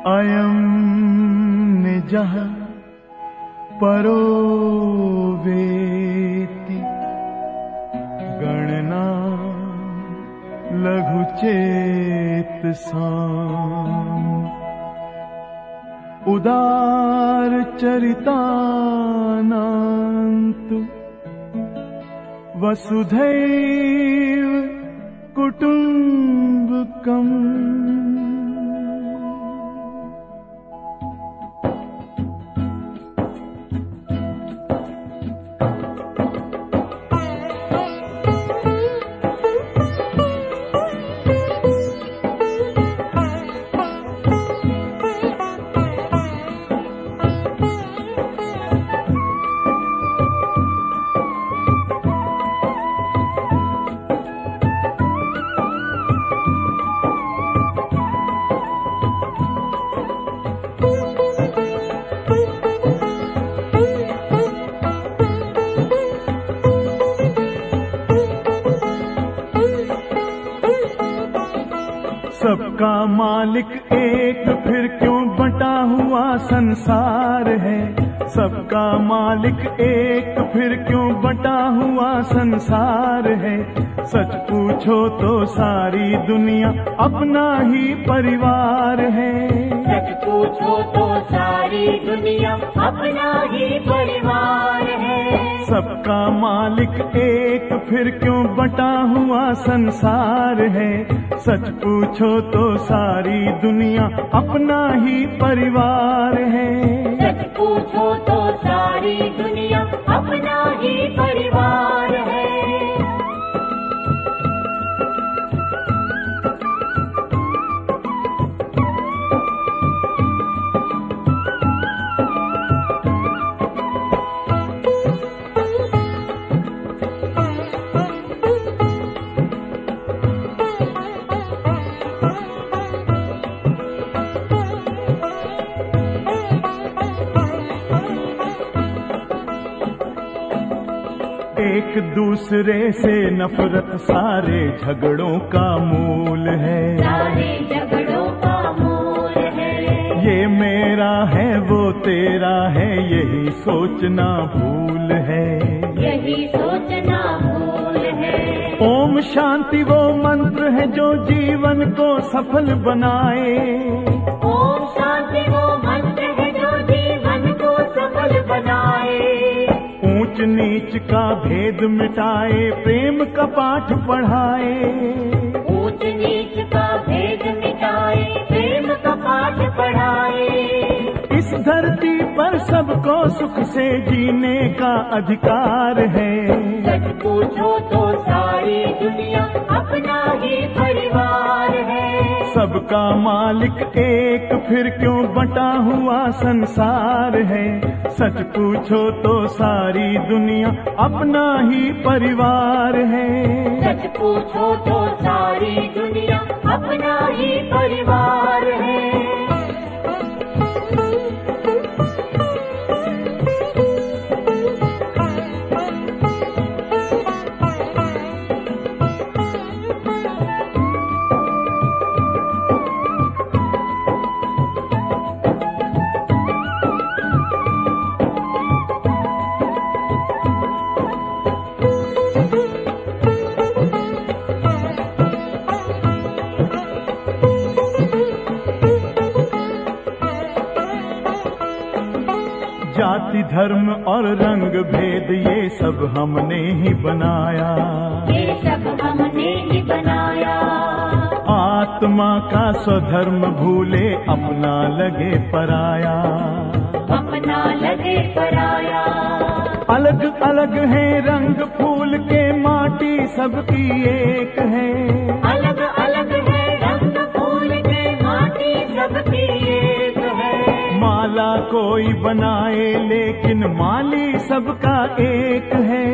अयं निजः परो वेति गणना लघुचेतसाम् उदार चरितानान्तु वसुधैव कुटुम्बकम्। सबका मालिक एक फिर क्यों बटा हुआ संसार है। सबका मालिक एक फिर क्यों बटा हुआ संसार है। सच पूछो तो सारी दुनिया अपना ही परिवार है। सच पूछो तो सारी दुनिया अपना ही परिवार है। सबका मालिक एक फिर क्यों बटा हुआ संसार है। सच पूछो तो सारी दुनिया अपना ही परिवार है। सच पूछो तो सारी दुनिया अपना ही परिवार है। एक दूसरे से नफरत सारे झगड़ों का मूल है। सारे झगड़ों का मूल है। ये मेरा है वो तेरा है यही सोचना भूल है। यही सोचना भूल है। ओम शांति वो मंत्र है जो जीवन को सफल बनाए। ओम शांति वो मंत्र है जो जीवन को सफल बनाए। ऊंच नीच का भेद मिटाए प्रेम का पाठ पढ़ाए। ऊंच नीच का भेद मिटाए प्रेम का पाठ पढ़ाए। इस धरती पर सबको सुख से जीने का अधिकार है। सच पूछो तो सारी दुनिया अपना ही परिवार है। सबका मालिक एक फिर क्यों बटा हुआ संसार है। सच पूछो तो सारी दुनिया अपना ही परिवार है। सच पूछो तो सारी दुनिया अपना ही परिवार है। जाति धर्म और रंग भेद ये सब हमने ही बनाया। ये सब हमने ही बनाया। आत्मा का स्वधर्म भूले अपना लगे पराया। अपना लगे पराया। अलग अलग है रंग फूल के माटी सबकी एक है। अलग अलग है रंग फूल के माटी सबकी एक है। माला कोई बनाए लेकिन माली सबका एक है।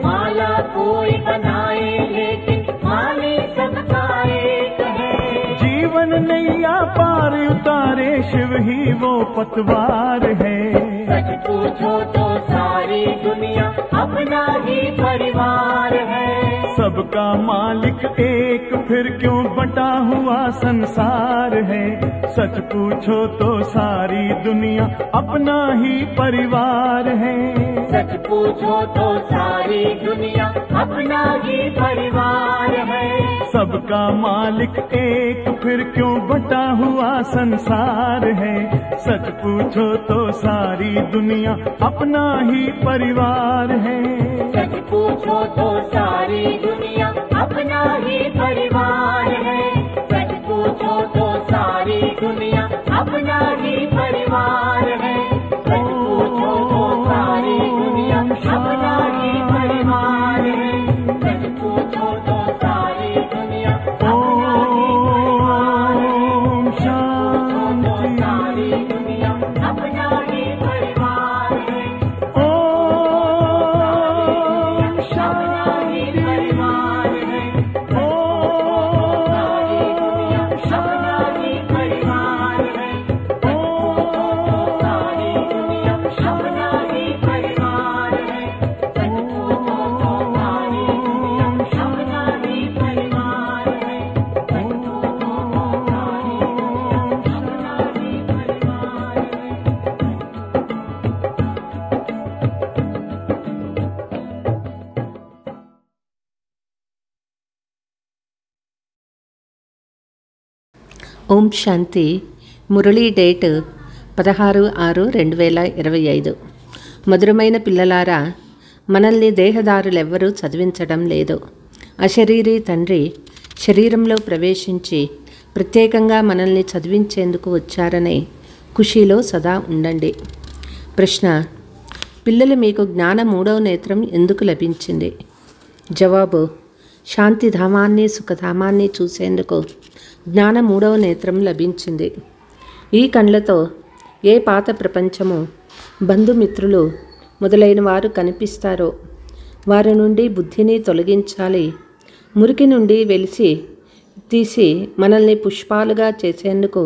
माला कोई बनाए लेकिन माली सबका एक है। जीवन नैया पार उतारे शिव ही वो पतवार है। सच पूछो तो सारी दुनिया अपना ही परिवार है। सबका मालिक एक, फिर क्यों बटा हुआ संसार है। सच पूछो तो सारी दुनिया अपना ही परिवार है। सच पूछो तो सारी दुनिया अपना ही परिवार है। सबका मालिक एक, फिर क्यों बटा हुआ संसार है। सच पूछो तो सारी दुनिया अपना ही परिवार है। सच पूछो तो सारी दुनिया अपना ही परिवार है। सच पूछो तो सारी दुनिया अपना ही परिवार है। सच पूछो तो सारी दुनिया अपना ही परिवार है। सच पूछो तो सारी दुनिया अपना ही परिवार है। सच पूछो तो सारी दुनिया अपना ही परिवार है। ఓం శాంతి. మురళీ డేట్ 16/6/2025. మధురమైన పిల్లలారా, మనల్ని దేహదారులెవ్వరూ చదివించడం లేదు. అశరీరీ తండ్రి శరీరంలో ప్రవేశించి ప్రత్యేకంగా మనల్ని చదివించేందుకు వచ్చారనే ఖుషీలో సదా ఉండండి. ప్రశ్న: పిల్లలు, మీకు జ్ఞాన 3వ నేత్రం ఎందుకు లభించింది? జవాబు: శాంతిధామాన్ని, సుఖధామాన్ని చూసేందుకు జ్ఞాన 3వ నేత్రం లభించింది. ఈ కండ్లతో ఏ పాత ప్రపంచము, బంధుమిత్రులు మొదలైన వారు కనిపిస్తారో వారి నుండి బుద్ధిని తొలగించాలి. మురికి నుండి వెలిసి తీసి మనల్ని పుష్పాలుగా చేసేందుకు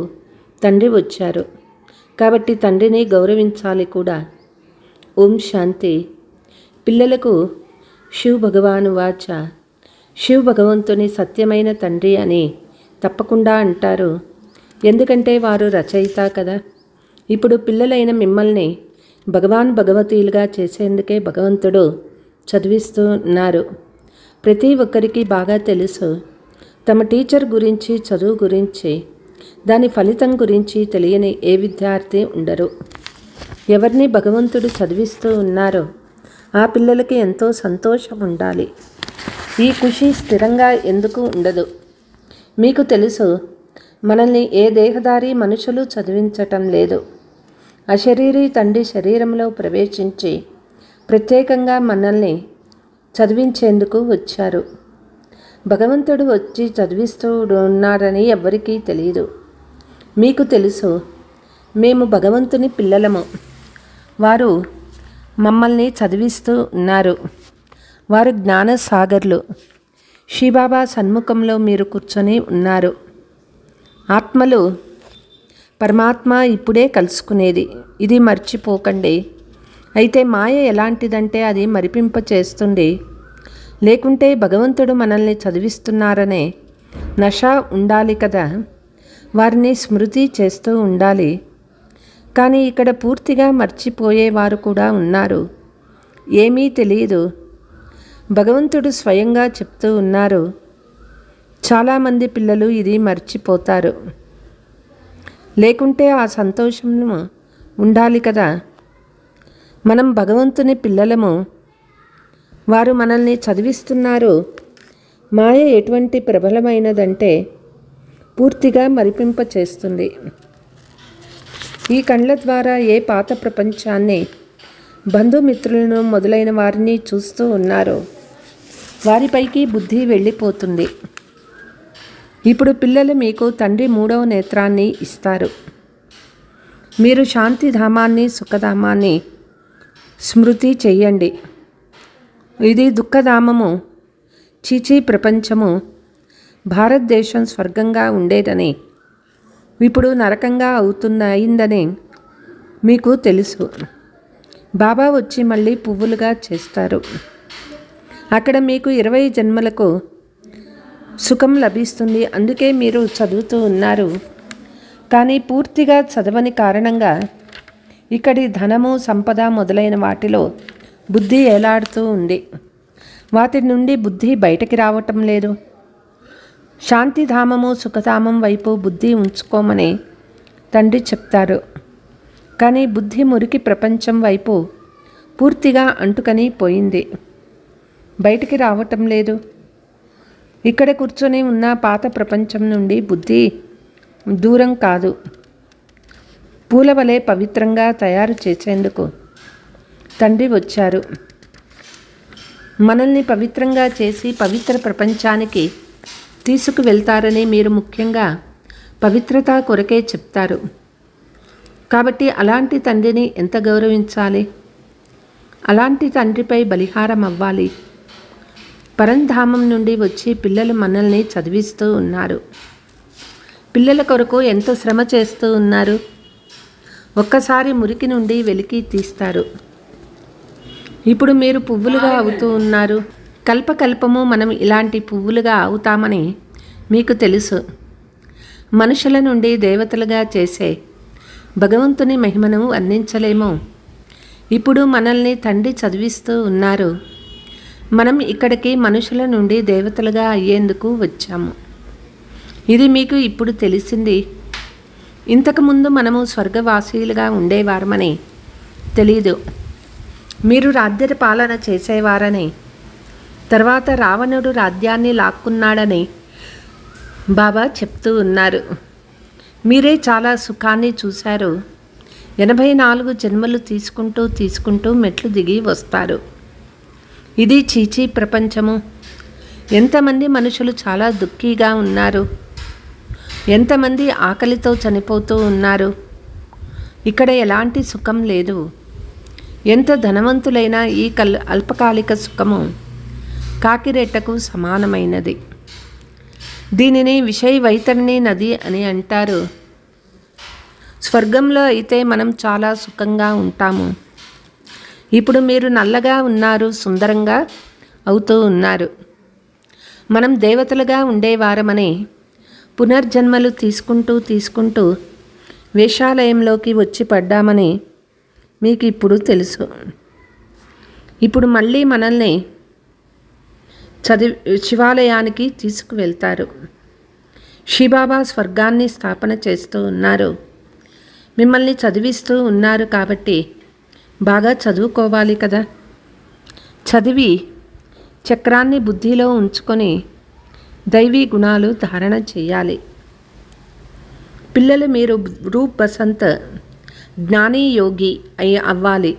తండ్రి వచ్చారు. కాబట్టి తండ్రిని గౌరవించాలి కూడా. ఓం శాంతి. పిల్లలకు శివ్ భగవాను వాచ, శివ్ భగవంతుని సత్యమైన తండ్రి అని తప్పకుండా అంటారు. ఎందుకంటే వారు రచయిత కదా. ఇప్పుడు పిల్లలైన మిమ్మల్ని భగవాన్ భగవతీలుగా చేసేందుకే భగవంతుడు చదివిస్తూ ఉన్నారు. ప్రతి ఒక్కరికి బాగా తెలుసు, తమ టీచర్ గురించి, చదువు గురించి, దాని ఫలితం గురించి తెలియని ఏ విద్యార్థి ఉండరు. ఎవరిని భగవంతుడు చదివిస్తూ ఉన్నారో ఆ పిల్లలకి ఎంతో సంతోషం ఉండాలి. ఈ ఖుషి స్థిరంగా ఎందుకు ఉండదు? మీకు తెలుసు, మనల్ని ఏ దేహదారి మనుషులు చదివించటం లేదు. అశరీరీ తండ్రి శరీరంలో ప్రవేశించి ప్రత్యేకంగా మనల్ని చదివించేందుకు వచ్చారు. భగవంతుడు వచ్చి చదివిస్తూ ఉన్నారని ఎవ్వరికీ తెలియదు. మీకు తెలుసు, మేము భగవంతుని పిల్లలము. వారు మమ్మల్ని చదివిస్తూ ఉన్నారు. వారు జ్ఞానసాగర్లు. శ్రీబాబా సన్ముఖంలో మీరు కూర్చొని ఉన్నారు. ఆత్మలు పరమాత్మ ఇప్పుడే కలుసుకునేది, ఇది మర్చిపోకండి. అయితే మాయ ఎలాంటిదంటే అది మరిపింప చేస్తుంది. లేకుంటే భగవంతుడు మనల్ని చదివిస్తున్నారనే నష ఉండాలి కదా. వారిని స్మృతి చేస్తూ ఉండాలి. కానీ ఇక్కడ పూర్తిగా మర్చిపోయేవారు కూడా ఉన్నారు. ఏమీ తెలియదు. భగవంతుడు స్వయంగా చెప్తూ ఉన్నారు, చాలామంది పిల్లలు ఇది మర్చిపోతారు. లేకుంటే ఆ సంతోషం ఉండాలి కదా. మనం భగవంతుని పిల్లలము. వారు మనల్ని చదివిస్తున్నారు. మాయ ఎటువంటి ప్రబలమైనదంటే పూర్తిగా మరిపింప చేస్తుంది. ఈ కండ్ల ద్వారా ఏ పాత ప్రపంచాన్ని, బంధుమిత్రులను మొదలైన వారిని చూస్తూ ఉన్నారో వారిపైకి బుద్ధి వెళ్ళిపోతుంది. ఇప్పుడు పిల్లలు మీకు తండ్రి 3వ నేత్రాన్ని ఇస్తారు. మీరు శాంతిధామాన్ని, సుఖధామాన్ని స్మృతి చెయ్యండి. ఇది దుఃఖధామము, చీచీ ప్రపంచము. భారతదేశం స్వర్గంగా ఉండేదని ఇప్పుడు నరకంగా అయిందని మీకు తెలుసు. బాబా వచ్చి మళ్ళీ పువ్వులుగా చేస్తారు. అక్కడ మీకు 20 జన్మలకు సుఖం లభిస్తుంది. అందుకే మీరు చదువుతూ ఉన్నారు. కానీ పూర్తిగా చదవని కారణంగా ఇక్కడి ధనము, సంపద మొదలైన వాటిలో బుద్ధి ఏలాడుతూ ఉంది. వాటి నుండి బుద్ధి బయటికి రావటం లేదు. శాంతిధామము, సుఖధామం వైపు బుద్ధి ఉంచుకోమని తండ్రి చెప్తారు. కానీ బుద్ధి మురికి ప్రపంచం వైపు పూర్తిగా అంటుకని పోయింది, బయటికి రావటం లేదు. ఇక్కడ కూర్చొని ఉన్న పాత ప్రపంచం నుండి బుద్ధి దూరం కాదు. పూల వలె పవిత్రంగా తయారు చేసేందుకు తండ్రి వచ్చారు. మనల్ని పవిత్రంగా చేసి పవిత్ర ప్రపంచానికి తీసుకువెళ్తారని మీరు ముఖ్యంగా పవిత్రత కొరకే చెప్తారు. కాబట్టి అలాంటి తండ్రిని ఎంత గౌరవించాలి? అలాంటి తండ్రిపై బలిహారం అవ్వాలి. పరంధామం నుండి వచ్చి పిల్లలు మనల్ని చదివిస్తూ ఉన్నారు. పిల్లల కొరకు ఎంత శ్రమ చేస్తూ ఉన్నారు. ఒక్కసారి మురికి నుండి వెలికి తీస్తారు. ఇప్పుడు మీరు పువ్వులుగా అవుతూ ఉన్నారు. కల్పకల్పము మనం ఇలాంటి పువ్వులుగా అవుతామని మీకు తెలుసు. మనుషుల నుండి దేవతలుగా చేసే భగవంతుని మహిమను వర్ణించలేము. ఇప్పుడు మనల్ని తండ్రి చదివిస్తూ ఉన్నారు. మనం ఇక్కడికి మనుషుల నుండి దేవతలుగా అయ్యేందుకు వచ్చాము. ఇది మీకు ఇప్పుడు తెలిసింది. ఇంతకుముందు మనము స్వర్గవాసీలుగా ఉండేవారమని తెలీదు. మీరు రాజ్య పాలన చేసేవారని, తర్వాత రావణుడు రాజ్యాన్ని లాక్కున్నాడని బాబా చెప్తూ ఉన్నారు. మీరే చాలా సుఖాన్ని చూశారు. 84 జన్మలు తీసుకుంటూ మెట్లు దిగి వస్తారు. ఇది చీచీ ప్రపంచము. ఎంతమంది మనుషులు చాలా దుఃఖీగా ఉన్నారు. ఎంతమంది ఆకలితో చనిపోతూ ఉన్నారు. ఇక్కడ ఎలాంటి సుఖం లేదు. ఎంత ధనవంతులైనా ఈ అల్పకాలిక సుఖము కాకిరెట్టకు సమానమైనది. దీనిని విషయ వైతరణి నది అని అంటారు. స్వర్గంలో అయితే మనం చాలా సుఖంగా ఉంటాము. ఇప్పుడు మీరు నల్లగా ఉన్నారు, సుందరంగా అవుతూ ఉన్నారు. మనం దేవతలుగా ఉండేవారమని పునర్జన్మలు తీసుకుంటూ వేషాలయంలోకి వచ్చి పడ్డామని మీకు ఇప్పుడు తెలుసు. ఇప్పుడు మళ్ళీ మనల్ని శివాలయానికి తీసుకువెళ్తారు. శివబాబా స్వర్గాన్ని స్థాపన చేస్తూ ఉన్నారు. మిమ్మల్ని చదివిస్తూ ఉన్నారు. కాబట్టి బాగా చదువుకోవాలి కదా. చదివి చక్రాన్ని బుద్ధిలో ఉంచుకొని దైవీ గుణాలు ధారణ చేయాలి. పిల్లలు మీరు రూప్ బసంత్ జ్ఞాని యోగి అవ్వాలి.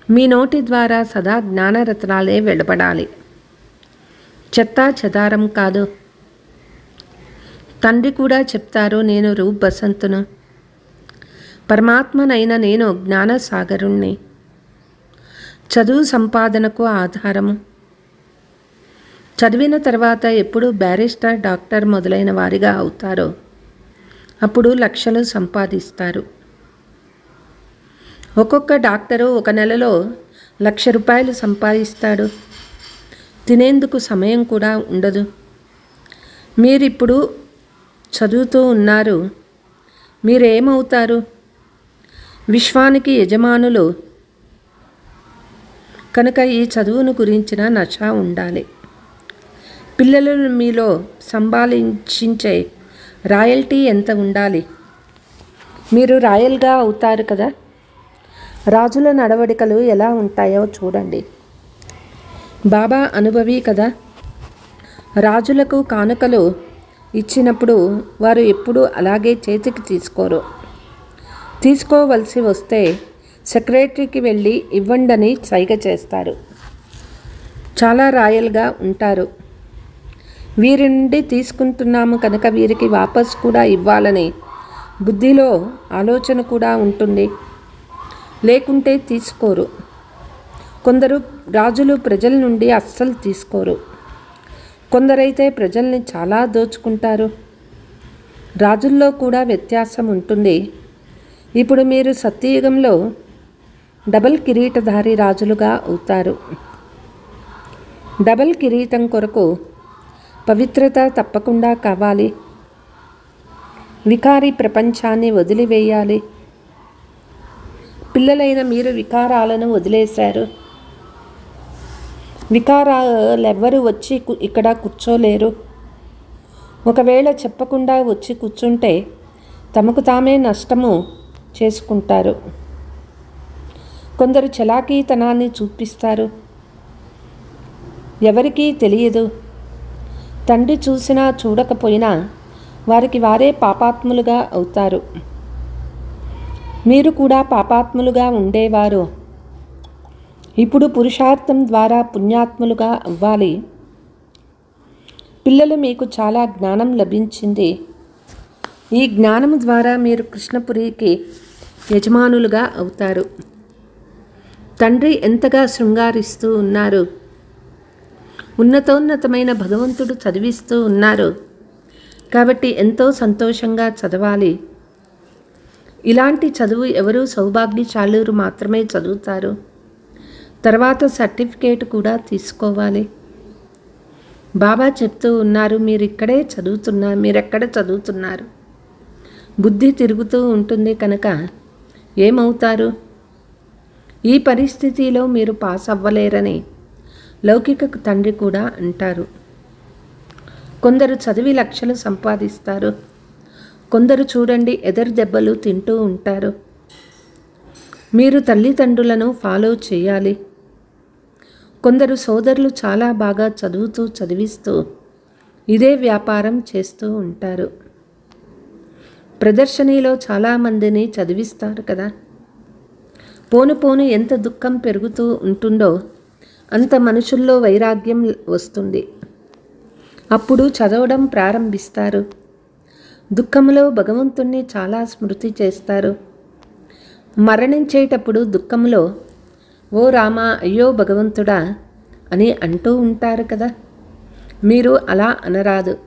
మీ నోటి ద్వారా సదా జ్ఞానరత్నాలే వెలువడాలి, చెత్తా చెదారం కాదు. తండ్రి కూడా చెప్తారు, నేను రూప్ బసంతును, పరమాత్మనైన నేను జ్ఞానసాగరుణ్ణి, చదువు సంపాదనకు ఆధారము. చదివిన తర్వాత ఎప్పుడు బ్యారిస్టర్, డాక్టర్ మొదలైన వారిగా అవుతారో అప్పుడు లక్షలు సంపాదిస్తారు. ఒక్కొక్క డాక్టరు ఒక నెలలో 1,00,000 రూపాయలు సంపాదిస్తాడు. తినేందుకు సమయం కూడా ఉండదు. మీరిప్పుడు చదువుతూ ఉన్నారు. మీరేమవుతారు? విశ్వానికి యజమానులు కనుక ఈ చదువును గురించిన నశ ఉండాలి. పిల్లలను మీలో సంభాళించే రాయల్టీ ఎంత ఉండాలి? మీరు రాయల్గా అవుతారు కదా. రాజుల నడవడికలు ఎలా ఉంటాయో చూడండి. బాబా అనుభవి కదా. రాజులకు కానుకలు ఇచ్చినప్పుడు వారు ఎప్పుడూ అలాగే చేతికి తీసుకోరు. తీసుకోవలసి వస్తే సెక్రటరీకి వెళ్ళి ఇవ్వండని సైగ చేస్తారు. చాలా రాయల్గా ఉంటారు. వీరి నుండి తీసుకుంటున్నాము కనుక వీరికి వాపస్ కూడా ఇవ్వాలని బుద్ధిలో ఆలోచన కూడా ఉంటుంది. లేకుంటే తీసుకోరు. కొందరు రాజులు ప్రజల నుండి అస్సలు తీసుకోరు. కొందరైతే ప్రజల్ని చాలా దోచుకుంటారు. రాజుల్లో కూడా వ్యత్యాసం ఉంటుంది. ఇప్పుడు మీరు సత్యయుగంలో డబల్ కిరీటధారి రాజులుగా అవుతారు. డబల్ కిరీటం కొరకు పవిత్రత తప్పకుండా కావాలి. వికారీ ప్రపంచాన్ని వదిలివేయాలి. పిల్లలైన మీరు వికారాలను వదిలేశారు. వికారాలెవ్వరూ వచ్చి ఇక్కడ కూర్చోలేరు. ఒకవేళ చెప్పకుండా వచ్చి కూర్చుంటే తమకు తామే నష్టము చేసుకుంటారు. కొందరు చలాకీతనాన్ని చూపిస్తారు. ఎవరికీ తెలియదు. తండ్రి చూసినా చూడకపోయినా వారికి వారే పాపాత్ములుగా అవుతారు. మీరు కూడా పాపాత్ములుగా ఉండేవారు. ఇప్పుడు పురుషార్థం ద్వారా పుణ్యాత్ములుగా అవ్వాలి. పిల్లలు మీకు చాలా జ్ఞానం లభించింది. ఈ జ్ఞానం ద్వారా మీరు కృష్ణపురికి యజమానులుగా అవుతారు. తండ్రి ఎంతగా శృంగారిస్తూ ఉన్నారు. ఉన్నతోన్నతమైన భగవంతుడు చదివిస్తూ ఉన్నారు. కాబట్టి ఎంతో సంతోషంగా చదవాలి. ఇలాంటి చదువు ఎవరు సౌభాగ్యశాలురు మాత్రమే చదువుతారు. తర్వాత సర్టిఫికేట్ కూడా తీసుకోవాలి. బాబా చెప్తూ ఉన్నారు, మీరు ఎక్కడ చదువుతున్నారు? బుద్ధి తిరుగుతూ ఉంటుంది కనుక ఏమవుతారు? ఈ పరిస్థితిలో మీరు పాస్ అవ్వలేరని లౌకిక తండ్రి కూడా అంటారు. కొందరు చదివి లక్షలు సంపాదిస్తారు. కొందరు చూడండి ఎదరు దెబ్బలు తింటూ ఉంటారు. మీరు తల్లిదండ్రులను ఫాలో చేయాలి. కొందరు సోదరులు చాలా బాగా చదివిస్తూ ఇదే వ్యాపారం చేస్తూ ఉంటారు. ప్రదర్శనలో చాలామందిని చదివిస్తారు కదా. పోను ఎంత దుఃఖం పెరుగుతూ ఉంటుందో అంత మనుషుల్లో వైరాగ్యం వస్తుంది. అప్పుడు చదవడం ప్రారంభిస్తారు. దుఃఖంలో భగవంతుణ్ణి చాలా స్మృతి చేస్తారు. మరణించేటప్పుడు దుఃఖంలో ఓ రామా, అయ్యో భగవంతుడా అని అంటూ ఉంటారు కదా. మీరు అలా అనరాదు.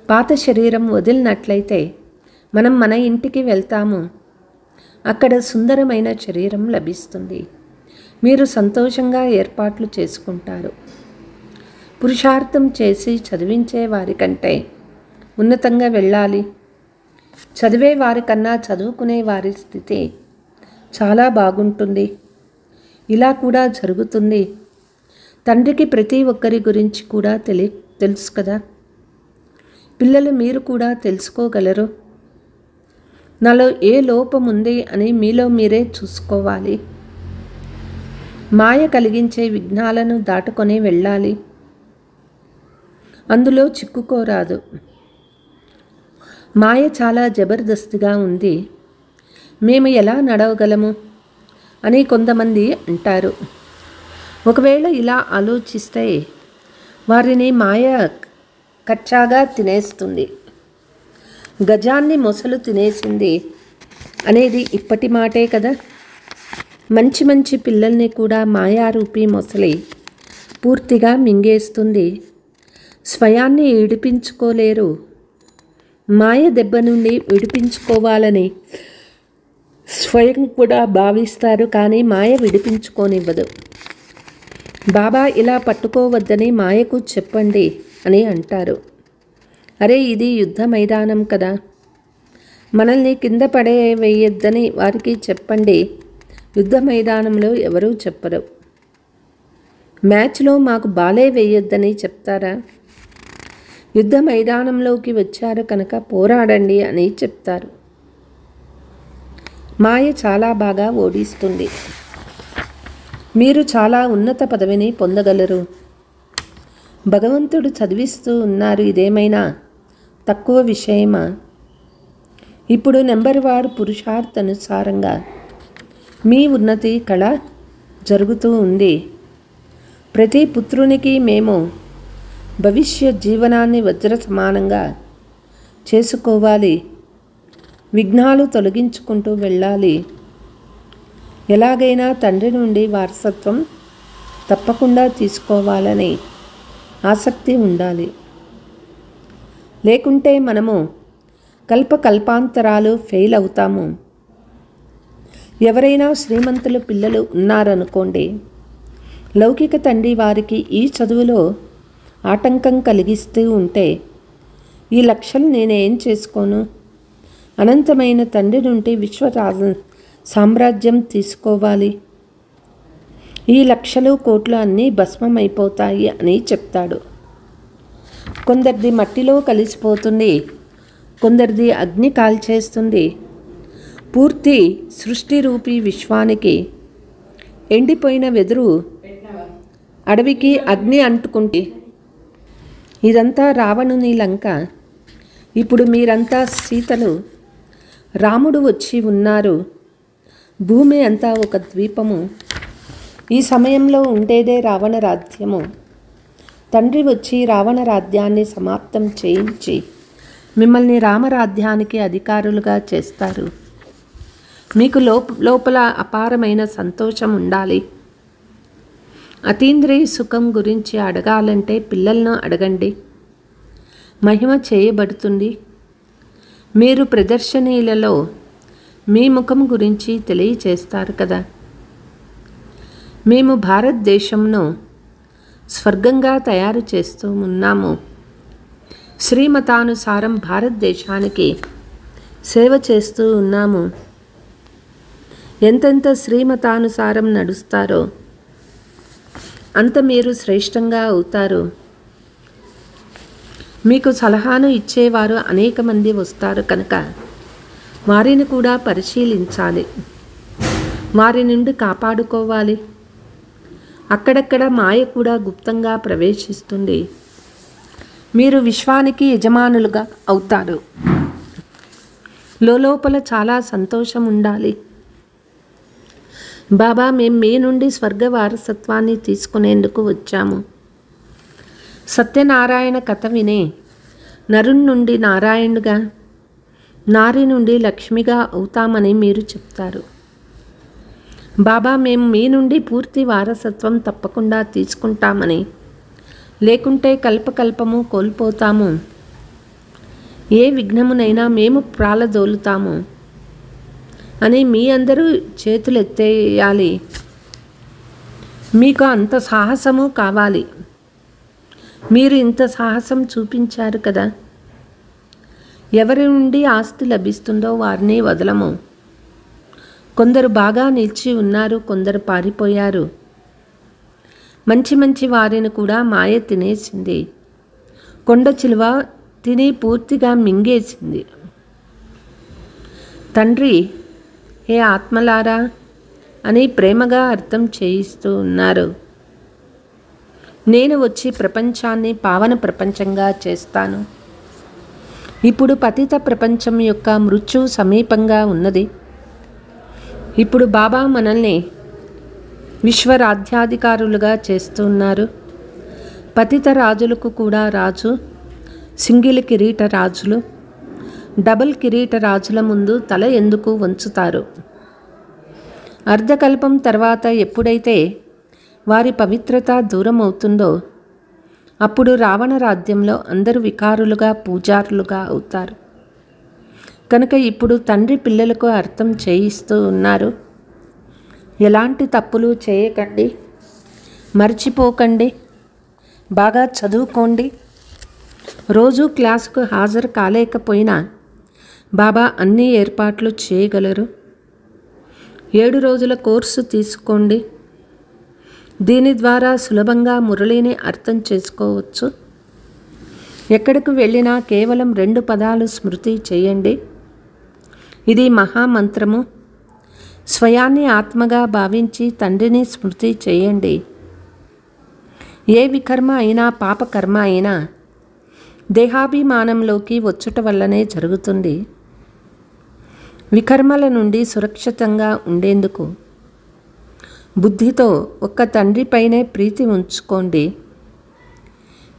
పాత శరీరం వదిలినట్లయితే మనం మన ఇంటికి వెళ్తాము. అక్కడ సుందరమైన శరీరం లభిస్తుంది. మీరు సంతోషంగా ఏర్పాట్లు చేసుకుంటారు. పురుషార్థం చేసి చదివించే వారికంటే ఉన్నతంగా వెళ్ళాలి. చదివే వారికన్నా చదువుకునే వారి స్థితి చాలా బాగుంటుంది. ఇలా కూడా జరుగుతుంది. తండ్రికి ప్రతి ఒక్కరి గురించి కూడా తెలుసు కదా. పిల్లలు మీరు కూడా తెలుసుకోగలరు. నాలో ఏ లోపం ఉంది అని మీలో మీరే చూసుకోవాలి. మాయ కలిగించే విఘ్నాలను దాటుకొని వెళ్ళాలి. అందులో చిక్కుకోరాదు. మాయ చాలా జబర్దస్తిగా ఉంది. మేము ఎలా నడవగలము అని కొంతమంది అంటారు. ఒకవేళ ఇలా ఆలోచిస్తే వారిని మాయ కచ్చాగా తినేస్తుంది. గజాన్ని మొసలు తినేసింది అనేది ఇప్పటి మాటే కదా. మంచి పిల్లల్ని కూడా మాయారూపి మొసలి పూర్తిగా మింగేస్తుంది. స్వయాన్ని విడిపించుకోలేరు. మాయ దెబ్బ నుండి విడిపించుకోవాలని స్వయం కూడా భావిస్తారు, కానీ మాయ విడిపించుకోనివ్వదు. బాబా ఇలా పట్టుకోవద్దని మాయకు చెప్పండి అని అంటారు. అరే, ఇది యుద్ధ మైదానం కదా. మనల్ని కింద పడవేయొద్దని వారికి చెప్పండి. యుద్ధ మైదానంలో ఎవరూ చెప్పరు. మ్యాచ్లో మాకు బాలే వేయొద్దని చెప్తారా? యుద్ధ మైదానంలోకి వచ్చారు కనుక పోరాడండి అని చెప్తారు. మాయ చాలా బాగా ఓడిస్తుంది. మీరు చాలా ఉన్నత పదవిని పొందగలరు. భగవంతుడు చదివిస్తూ ఉన్నారు. ఇదేమైనా తక్కువ విషయమా? ఇప్పుడు నెంబర్ వారు పురుషార్థానుసారంగా మీ ఉన్నతి కళ జరుగుతూ ఉంది. ప్రతి పుత్రునికి మేము భవిష్య జీవనాన్ని వజ్ర సమానంగా చేసుకోవాలి. విఘ్నాలు తొలగించుకుంటూ వెళ్ళాలి. ఎలాగైనా తండ్రి నుండి వారసత్వం తప్పకుండా తీసుకోవాలని ఆసక్తి ఉండాలి. లేకుంటే మనము కల్పకల్పాంతరాలు ఫెయిల్ అవుతాము. ఎవరైనా శ్రీమంతుల పిల్లలు ఉన్నారనుకోండి, లౌకిక తండ్రి వారికి ఈ చదువులో ఆటంకం కలిగిస్తూ ఉంటే ఈ లక్షలు నేనేం చేసుకోను? అనంతమైన తండ్రి నుండి సామ్రాజ్యం తీసుకోవాలి. ఈ లక్షలు కోట్లు అన్నీ భస్మమైపోతాయి అని చెప్తాడు. కొందరిది మట్టిలో కలిసిపోతుంది, కొందరిది అగ్ని కాల్చేస్తుంది. పూర్తి సృష్టి రూపీ విశ్వానికి ఎండిపోయిన వెదురు అడవికి అగ్ని అంటుకుంటే ఇదంతా రావణుని లంక. ఇప్పుడు మీరంతా సీతలు, రాముడు వచ్చి ఉన్నారు. భూమి అంతా ఒక ద్వీపము. ఈ సమయంలో ఉండేదే రావణ రాజ్యము. తండ్రి వచ్చి రావణ రాజ్యాన్ని సమాప్తం చేయించి మిమ్మల్ని రామరాజ్యానికి అధికారులుగా చేస్తారు. మీకు లోపల అపారమైన సంతోషం ఉండాలి. అతీంద్రియ సుఖం గురించి అడగాలంటే పిల్లలను అడగండి. మహిమ చేయబడుతుంది. మీరు ప్రదర్శనీలలో మీ ముఖం గురించి తెలియచేస్తారు కదా. మేము భారతదేశంను స్వర్గంగా తయారు చేస్తూ ఉన్నాము. శ్రీమతానుసారం భారతదేశానికి సేవ చేస్తూ ఉన్నాము. ఎంతెంత శ్రీమతానుసారం నడుస్తారో అంత మీరు శ్రేష్టంగా అవుతారు. మీకు సలహాను ఇచ్చేవారు అనేక మంది వస్తారు కనుక వారిని కూడా పరిశీలించాలి. వారి నుండి కాపాడుకోవాలి. అక్కడక్కడ మాయ కూడా గుప్తంగా ప్రవేశిస్తుంది. మీరు విశ్వానికి యజమానులుగా అవుతారు. లోపల చాలా సంతోషం ఉండాలి. బాబా, మేము మీ నుండి స్వర్గ వారసత్వాన్ని తీసుకునేందుకు వచ్చాము. సత్యనారాయణ కథ వినే నరుని నుండి నారాయణుగా, నారి నుండి లక్ష్మిగా అవుతామని మీరు చెప్తారు. బాబా, మేము మీ నుండి పూర్తి వారసత్వం తప్పకుండా తీసుకుంటామని, లేకుంటే కల్పకల్పము కోల్పోతాము. ఏ విఘ్నమునైనా మేము ప్రాలదోలుతాము అని మీ అందరూ చేతులెత్తేయాలి. మీకు అంత సాహసము కావాలి. మీరు ఇంత సాహసం చూపించారు కదా. ఎవరి నుండి ఆస్తి లభిస్తుందో వారిని వదలము. కొందరు బాగా నిలిచి ఉన్నారు, కొందరు పారిపోయారు. మంచి మంచి వారిని కూడా మాయ తినేసింది. కొండ చిలువ తిని పూర్తిగా మింగేసింది. తండ్రి, హే ఆత్మలారా అని ప్రేమగా అర్థం చేయిస్తూ ఉన్నారు. నేను వచ్చి ప్రపంచాన్ని పావన ప్రపంచంగా చేస్తాను. ఇప్పుడు పతిత ప్రపంచం యొక్క మృత్యు సమీపంగా ఉన్నది. ఇప్పుడు బాబా మనల్ని విశ్వరాజ్యాధికారులుగా చేస్తున్నారు. పతిత రాజులకు కూడా రాజు, సింగిల్ కిరీట రాజులు, డబుల్ కిరీట రాజుల ముందు తల ఎందుకు వంచుతారు? అర్ధకల్పం తర్వాత ఎప్పుడైతే వారి పవిత్రత దూరం అవుతుందో అప్పుడు రావణ రాజ్యంలో అందరూ వికారులుగా, పూజారులుగా అవుతారు. కనుక ఇప్పుడు తండ్రి పిల్లలకు అర్థం చేయిస్తూ ఉన్నారు. ఎలాంటి తప్పులు చేయకండి, మర్చిపోకండి, బాగా చదువుకోండి. రోజు క్లాసుకు హాజరు కాలేకపోయినా బాబా అన్ని ఏర్పాట్లు చేయగలరు. 7 రోజుల కోర్సు తీసుకోండి. దీని ద్వారా సులభంగా మురళిని అర్థం చేసుకోవచ్చు. ఎక్కడికి వెళ్ళినా కేవలం 2 పదాలు స్మృతి చేయండి. ఇది మహామంత్రము. స్వయాన్ని ఆత్మగా భావించి తండ్రిని స్మృతి చేయండి. ఏ వికర్మ అయినా, పాపకర్మ అయినా దేహాభిమానంలోకి వచ్చుట వల్లనే జరుగుతుంది. వికర్మల నుండి సురక్షితంగా ఉండేందుకు బుద్ధితో ఒక్క తండ్రిపైనే ప్రీతి ఉంచుకోండి.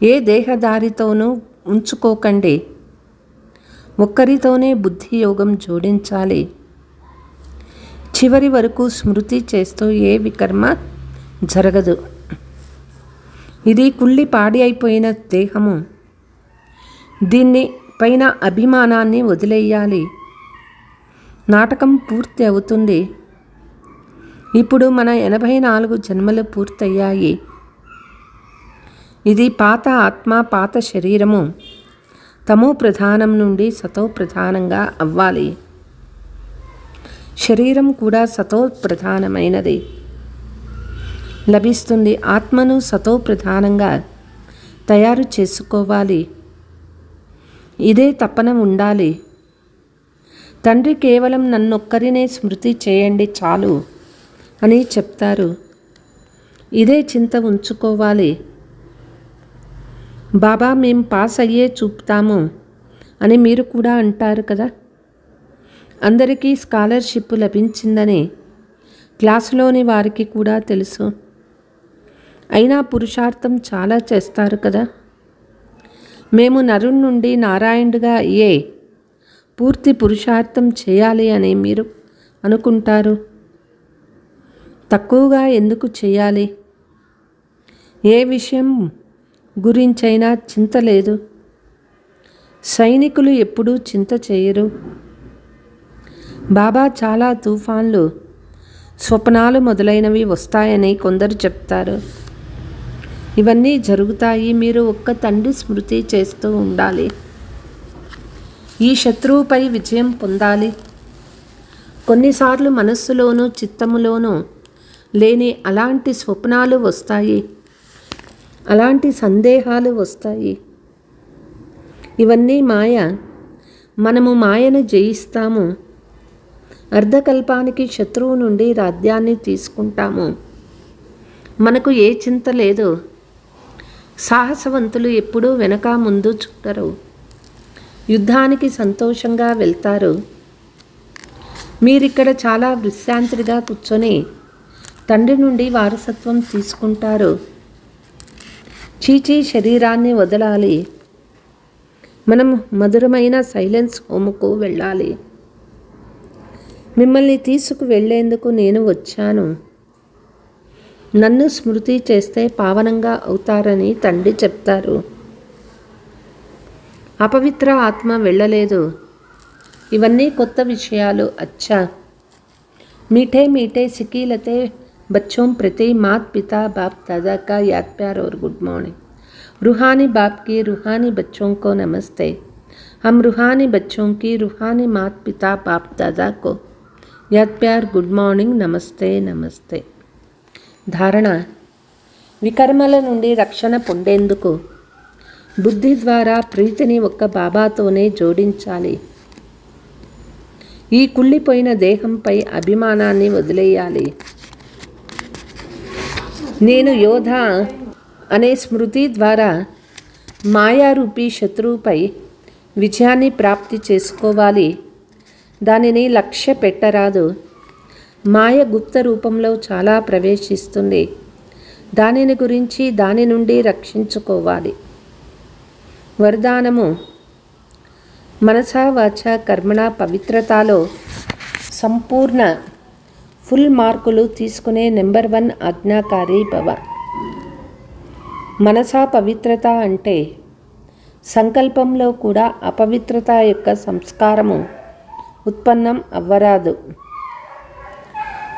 ఏ దేహదారితోనూ ఉంచుకోకండి. ఒక్కరితోనే బుద్ధి యోగం జోడించాలి. చివరి వరకు స్మృతి చేస్తూ ఏ వికర్మ జరగదు. ఇది కుళ్ళి పాడి అయిపోయిన దేహము. దీన్ని పైన అభిమానాన్ని వదిలేయాలి. నాటకం పూర్తి అవుతుంది. ఇప్పుడు మన 84 జన్మలు పూర్తయ్యాయి. ఇది పాత ఆత్మ, పాత శరీరము తమో ప్రధానం నుండి సతో ప్రధానంగా అవ్వాలి. శరీరం కూడా సతో ప్రధానమైనది లభిస్తుంది. ఆత్మను సతో ప్రధానంగా తయారు చేసుకోవాలి. ఇదే తపన ఉండాలి. తండ్రి కేవలం నన్నొక్కరినే స్మృతి చేయండి చాలు అని చెప్తారు. ఇదే చింత ఉంచుకోవాలి. బాబా మేం పాస్ అయ్యే చూపుతాము అని మీరు కూడా అంటారు కదా. అందరికీ స్కాలర్షిప్ లభించిందని క్లాసులోని వారికి కూడా తెలుసు. అయినా పురుషార్థం చాలా చేస్తారు కదా. మేము నరుని నుండి నారాయణుడిగా అయ్యే పూర్తి పురుషార్థం చేయాలి అని మీరు అనుకుంటారు. తక్కువగా ఎందుకు చేయాలి? ఏ విషయం గురించైనా చింత లేదు. సైనికులు ఎప్పుడూ చింత చేయరు. బాబా చాలా తుఫాన్లు, స్వప్నాలు మొదలైనవి వస్తాయని కొందరు చెప్తారు. ఇవన్నీ జరుగుతాయి. మీరు ఒక్క తండ్రి స్మృతి చేస్తూ ఉండాలి. ఈ శత్రువుపై విజయం పొందాలి. కొన్నిసార్లు మనస్సులోనూ చిత్తములోనూ లేని అలాంటి స్వప్నాలు వస్తాయి, అలాంటి సందేహాలు వస్తాయి. ఇవన్నీ మాయ. మనము మాయను జయిస్తాము. అర్ధకల్పానికి శత్రువు నుండి రాజ్యాన్ని తీసుకుంటాము. మనకు ఏ చింత లేదు. సాహసవంతులు ఎప్పుడూ వెనక ముందు చూడరు. యుద్ధానికి సంతోషంగా వెళ్తారు. మీరిక్కడ చాలా విశ్రాంతిగా కూర్చొని తండ్రి నుండి వారసత్వం తీసుకుంటారు. చీచీ శరీరాన్ని వదలాలి. మనం మధురమైన సైలెన్స్ హోముకు వెళ్ళాలి. మిమ్మల్ని తీసుకు వెళ్ళేందుకు నేను వచ్చాను. నన్ను స్మృతి చేస్తే పావనంగా అవుతారని తండ్రి చెప్తారు. అపవిత్ర ఆత్మ వెళ్ళలేదు. ఇవన్నీ కొత్త విషయాలు. అచ్చా मीठे मीठे सिकीलते बच्चों प्रति मात पिता बाप दादा का याद प्यार और गुड मॉर्निंग. रूहानी बाप की रूहानी बच्चों को नमस्ते. हम रूहानी बच्चों की रूहानी मात पिता बाप दादा को याद प्यार गुड मॉर्निंग नमस्ते नमस्ते. ధారణ: వికర్మల నుండి రక్షణ పొందేందుకు బుద్ధి ద్వారా ప్రీతిని ఒక్క బాబాతోనే జోడించాలి. ఈ కుళ్ళిపోయిన దేహంపై అభిమానాన్ని వదిలేయాలి. నేను యోధ అనే స్మృతి ద్వారా మాయారూపీ శత్రువుపై విజయాన్ని ప్రాప్తి చేసుకోవాలి. దానిని లక్ష్య పెట్టరాదు. మాయ గుప్త రూపంలో చాలా ప్రవేశిస్తుంది. దానిని గురించి దాని నుండి రక్షించుకోవాలి. వరదానము: మనసా వాచ కర్మణ పవిత్రతలో సంపూర్ణ ఫుల్ మార్కులు తీసుకునే నెంబర్ 1 ఆజ్ఞాకారి భవ. మనసా పవిత్రత అంటే సంకల్పంలో కూడా అపవిత్రత యొక్క సంస్కారము ఉత్పన్నం అవ్వరాదు.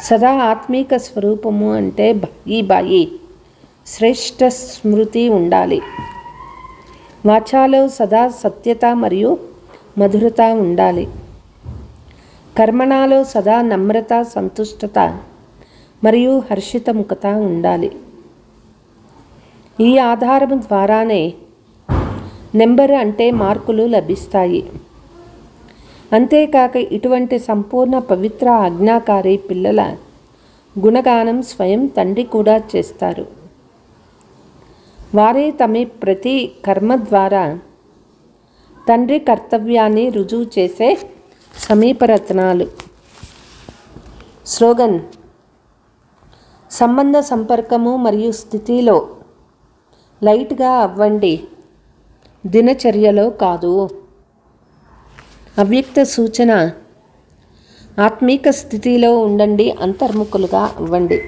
సదా ఆత్మీక స్వరూపము అంటే బాయి శ్రేష్ఠ స్మృతి ఉండాలి. వాచాలో సదా సత్యత మరియు మధురత ఉండాలి. కర్మణాలో సదా నమ్రత, సంతుష్టత మరియు హర్షితముఖత ఉండాలి. ఈ ఆధారం ద్వారానే నెంబర్ అంటే మార్కులు లభిస్తాయి. అంతేకాక ఇటువంటి సంపూర్ణ పవిత్ర ఆజ్ఞాకారి పిల్లల గుణగానం స్వయం తండ్రి కూడా చేస్తారు. వారే తమ ప్రతి కర్మ ద్వారా తండ్రి కర్తవ్యాన్ని రుజువు చేసే సమీపరత్నాలు. స్లోగన్: సంబంధ సంపర్కము మరియు స్థితిలో లైట్గా అవ్వండి, దినచర్యలో కాదు. అవ్యక్త సూచన: ఆత్మీక స్థితిలో ఉండండి, అంతర్ముఖులుగా అవ్వండి.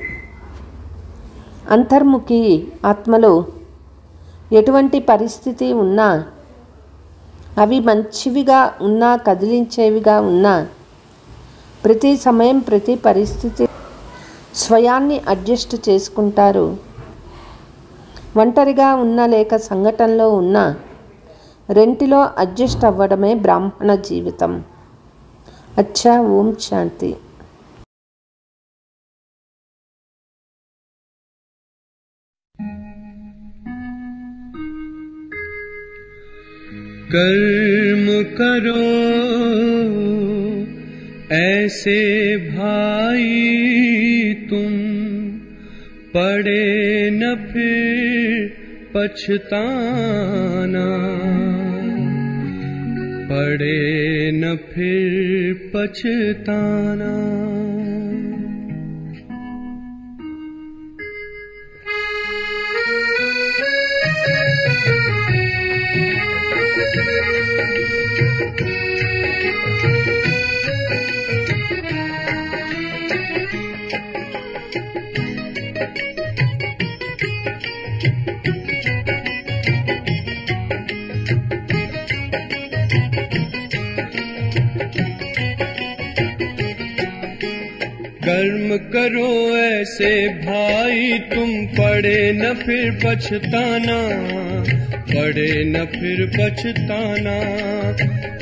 అంతర్ముఖి ఆత్మలో ఎటువంటి పరిస్థితి ఉన్నా, అవి మంచివిగా ఉన్నా కదిలించేవిగా ఉన్నా, ప్రతి సమయం ప్రతి పరిస్థితి స్వయాన్ని అడ్జస్ట్ చేసుకుంటారు. ఒంటరిగా ఉన్న లేక సంఘటనలో ఉన్న రెంటిలో అడ్జస్ట్ అవ్వడమే బ్రాహ్మణ జీవితం. అచ్చా, ఓం శాంతి. कर्म करो ऐसे भाई तुम, पड़े न फिर पछताना, पड़े न फिर पछताना। कर्म करो ऐसे भाई तुम, पड़े न फिर पछताना, पड़े न फिर पछताना।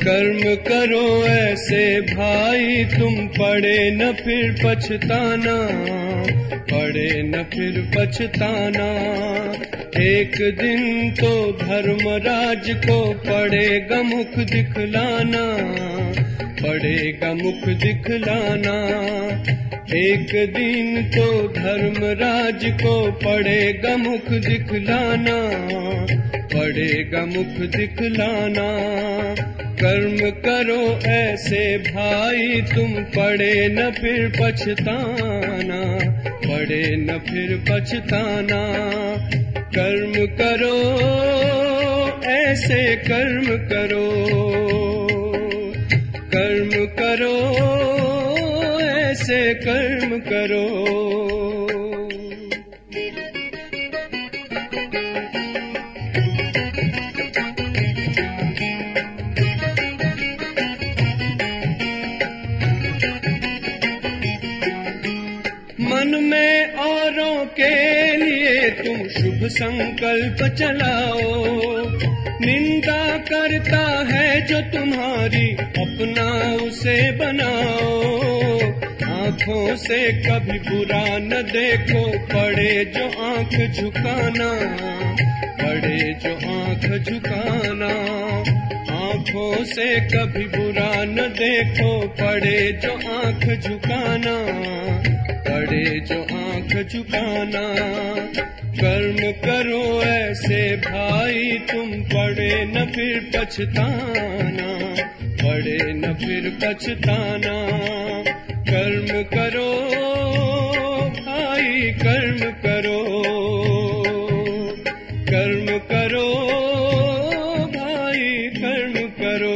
कर्म करो ऐसे भाई तुम, पड़े न फिर पछताना, पड़े न फिर पछताना। एक दिन तो धर्मराज को पड़ेगा मुख दिखलाना, पड़ेगा मुख दिखलाना। एक दिन तो धर्मराज को पड़ेगा मुख दिखलाना, पड़ेगा मुख दिखलाना। कर्म करो ऐसे भाई तुम, पड़े न फिर पछताना, पड़े न फिर पछताना। कर्म करो ऐसे कर्म करो, कर्म करो ऐसे कर्म करो। मन में औरों के लिए तुम शुभ संकल्प चलाओ, निंदा करता है जो तुम्हारी अपना उसे बनाओ। आँखों से कभी बुरा न देखो, पड़े जो आँख झुकाना, पड़े जो आँख झुकाना। आँखों से कभी बुरा न देखो, पड़े जो आँख झुकाना, पड़े जो आँख झुकाना। कर्म करो ऐसे भाई तुम, पड़े न फिर पछताना, पड़े न फिर पछताना। कर्म करो भाई कर्म करो, कर्म करो भाई कर्म करो।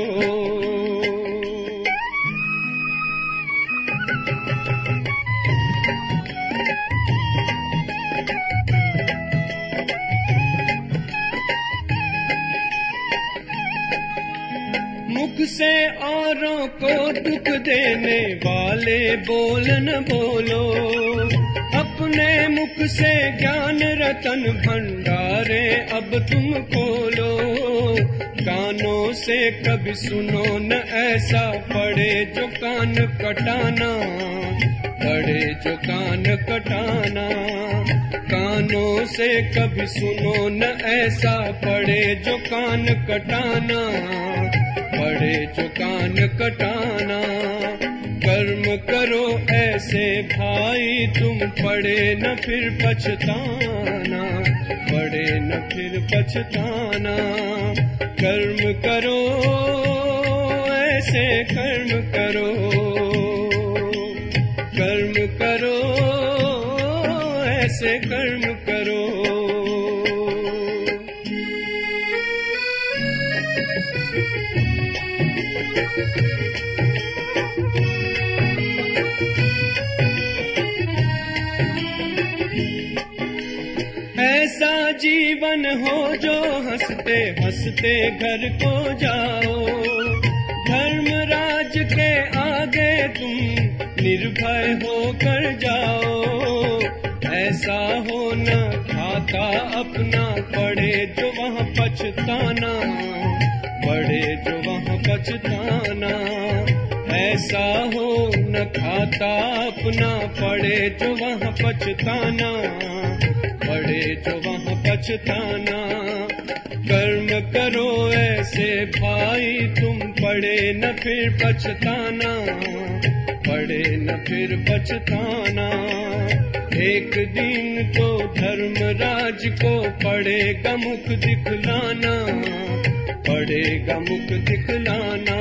मुख से औरों को दुख देने वाले बोल न बोलो, अपने मुख से ज्ञान रतन भंडारे अब तुम खोलो। कानों से कभी सुनो न ऐसा, पड़े जो कान कटाना, पड़े जो कान कटाना। कानों से कभी सुनो न ऐसा, पड़े जो कान कटाना, पड़े जो कान कटाना। कर्म करो ऐसे भाई तुम, पड़े न फिर पछताना, पड़े न फिर पछताना। कर्म करो ऐसे कर्म करो, कर्म करो ऐसे कर्म करो। ऐसा जीवन हो जो हंसते हंसते घर को जाओ, धर्मराज के आगे तुम निर्भय होकर जाओ। खाता अपना, पड़े जो वहाँ पछताना, पड़े जो वहाँ पछताना। ऐसा हो न खाता अपना, पड़े जो वहाँ पछताना, पड़े जो वहाँ पछताना। कर्म करो ऐसे भाई तुम, पड़े न फिर पछताना, पड़े न फिर पछताना। एक दिन तो धर्मराज को पड़ेगा मुख दिखलाना, पड़ेगा मुख दिखलाना।